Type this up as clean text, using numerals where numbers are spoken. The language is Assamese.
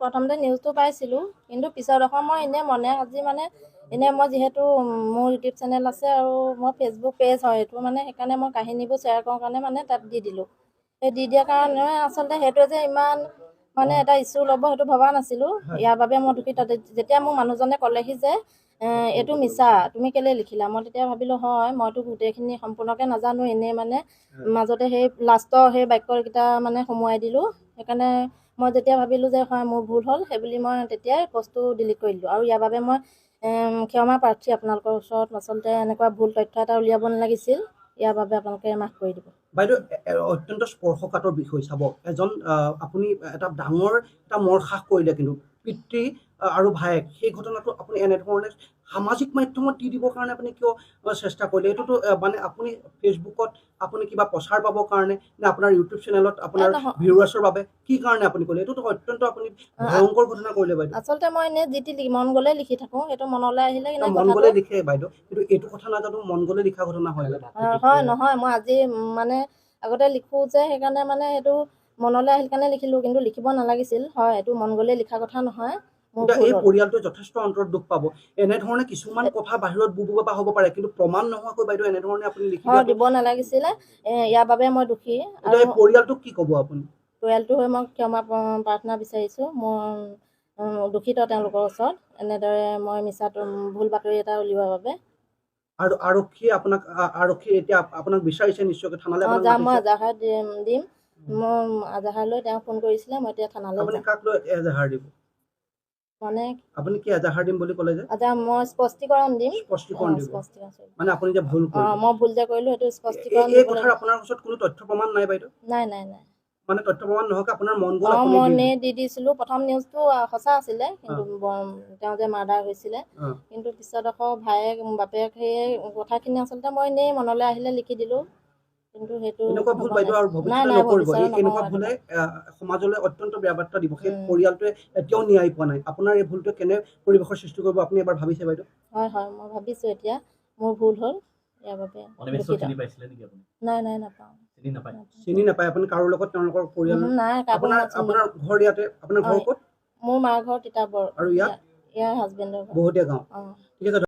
প্ৰথমতে নিউজটো পাইছিলোঁ, কিন্তু পিছৰডোখৰ মই এনেই মনে আজি মানে এনেই মই যিহেতু মোৰ ইউটিউব চেনেল আছে আৰু মোৰ ফেচবুক পেজ হয়, এইটো মানে সেইকাৰণে মই কাহিনীবোৰ শ্বেয়াৰ কৰোঁ কাৰণে মানে তাত দি দিলোঁ। সেই দি দিয়াৰ কাৰণে আচলতে সেইটোৱে যে ইমান মানে এটা ইছ্যু ল'ব সেইটো ভবা নাছিলোঁ। ইয়াৰ বাবে মই দুখিত। যেতিয়া মোক মানুহজনে ক'লেহি যে এইটো মিছা, তুমি কেলৈ লিখিলা, মই তেতিয়া ভাবিলোঁ হয় মইতো গোটেইখিনি সম্পূৰ্ণকৈ নাজানো, এনেই মানে মাজতে সেই লাষ্টৰ সেই বাক্যকেইটা মানে সোমোৱাই দিলোঁ। সেইকাৰণে মই যেতিয়া ভাবিলোঁ যে হয় মোৰ ভুল হ'ল, সেইবুলি মই তেতিয়াই পষ্টটো ডিলিট কৰি দিলোঁ। আৰু ইয়াৰ বাবে মই ক্ষমা প্ৰাৰ্থী আপোনালোকৰ ওচৰত। আচলতে এনেকুৱা ভুল তথ্য এটা উলিয়াব নালাগিছিল, ইয়াৰ বাবে আপোনালোকে মাফ কৰি দিব। বাইদেউ, অত্যন্ত স্পৰ্শকাতৰ বিষয়। চাব, এজন আপুনি এটা ডাঙৰ এটা মৰসাহ কৰিলে, কিন্তু পিতৃ আৰু ভায়েক, সেই ঘটনাটো আপুনি এনেধৰণে সামাজিক মাধ্যমত দি দিবৰ কাৰণে আপুনি কিয় চেষ্টা কৰিলে? এইটোতো মানে আপুনি ফেচবুকত আপুনি কিবা প্ৰচাৰ পাবৰ কাৰণে নে আপোনাৰ ইউটিউব চেনেলত আপোনাৰ ভিউৱাৰ্ছৰ বাবে কি কাৰণে আপুনি কৰিলে? এইটোতো অত্যন্ত আপুনি ভয়ংকৰ ঘটনা কৰিলে বাইদেউ। আচলতে মই এনেই যি টি মন গ'লে লিখি থাকোঁ, সেইটো মনলৈ আহিলে মন গ'লে লিখে বাইদেউ, কিন্তু এইটো কথা নাজানো মন গ'লে লিখা ঘটনা হয়। হয় নহয়, মই আজি মানে আগতে লিখোঁ যে সেইকাৰণে মানে সেইটো মনলৈ আহিল কাৰণে লিখিলোঁ, কিন্তু লিখিব নালাগিছিল। হয়, এইটো মন গ'লে লিখা কথা নহয়। এই পৰিয়ালটোৱে যথেষ্ট অন্তৰত দুখ পাব। এনেধৰণে কিছুমান কথা বাহিৰত বুবুব পৰা হ'ব পাৰে, কিন্তু প্ৰমাণ নোহোৱাকৈ বাইদেউ এনেধৰণে আপুনি লিখি দিব নালাগিছিলে। ইয়াৰ বাবে মই দুখী। আৰু এই পৰিয়ালটোক কি ক'ব আপুনি? পৰিয়ালটো হৈ মই ক্ষমা প্ৰাৰ্থনা বিচাৰিছোঁ। মই দুখিত তেওঁলোকৰ ওচৰত এনেদৰে মই মিছাটো ভুল বাতৰি এটা উলিওৱাৰ বাবে। আৰু আৰক্ষী এতিয়া আপোনাক বিচাৰিছে নিশ্চয়কৈ থানালৈ? যাম, মই এজাহাৰ দিম। মই এজাহাৰলৈ তেওঁক ফোন কৰিছিলে, মই এতিয়া থানালৈ যাম। আপুনি কাক লৈ এজাহাৰ দিব? মানে আপুনি কি এজাহাৰ দিম বুলি ক'লে যে? মই স্পষ্টীকৰণ দিম। স্পষ্টীকৰণ দিব মানে আপুনি যে ভুল কৰিলে। মই ভুল যে কৰিলোঁ সেইটো স্পষ্টীকৰণ এই কথাৰ আপোনাৰ ওচৰত কোনো তথ্য প্ৰমাণ নাই বাইদেউ? নাই। মানে তথ্য প্ৰমাণ নোহোৱাকৈ আপোনাৰ মন গ'ল মই আপুনি দি দিছিলোঁ। প্ৰথম নিউজটো সঁচা আছিলে, কিন্তু তেওঁ যে মাৰ্ডাৰ হৈছিলে, কিন্তু পিছত আকৌ ভায়েক বাপেক সেই কথাখিনি আচলতে মই এনেই মনলৈ আহিলে লিখি দিলোঁ। কিন্তু সেইটো এনেকুৱা ভুল বাইদেউ আৰু ভৱিষ্যতে নকৰিব। এনেকুৱা ভুলে সমাজলৈ অত্যন্ত বেয়া বাৰ্তা দিব। সেই পৰিয়ালটোৱে এতিয়াও ন্যায় পোৱা নাই। আপোনাৰ এই ভুলটোৱে কেনে পৰিৱেশৰ সৃষ্টি কৰিব আপুনি এবাৰ ভাবিছে বাইদেউ? হয়, মই ভাবিছোঁ এতিয়া মোৰ ভুল হ'ল, ইয়াৰ বাবে নাই নাপাওঁ। চিনি নাপায় আপুনি কাৰো লগত? তেওঁলোকৰ পৰিয়াল নাই, আপোনাৰ ঘৰ ইয়াতে? আপোনাৰ ঘৰ ক'ত? মোৰ মাৰ ঘৰ তিতাবৰ। আৰু ইয়াৰ হাজবেণ্ডৰ ঘৰ বহুতীয়া গাঁও। ঠিক আছে।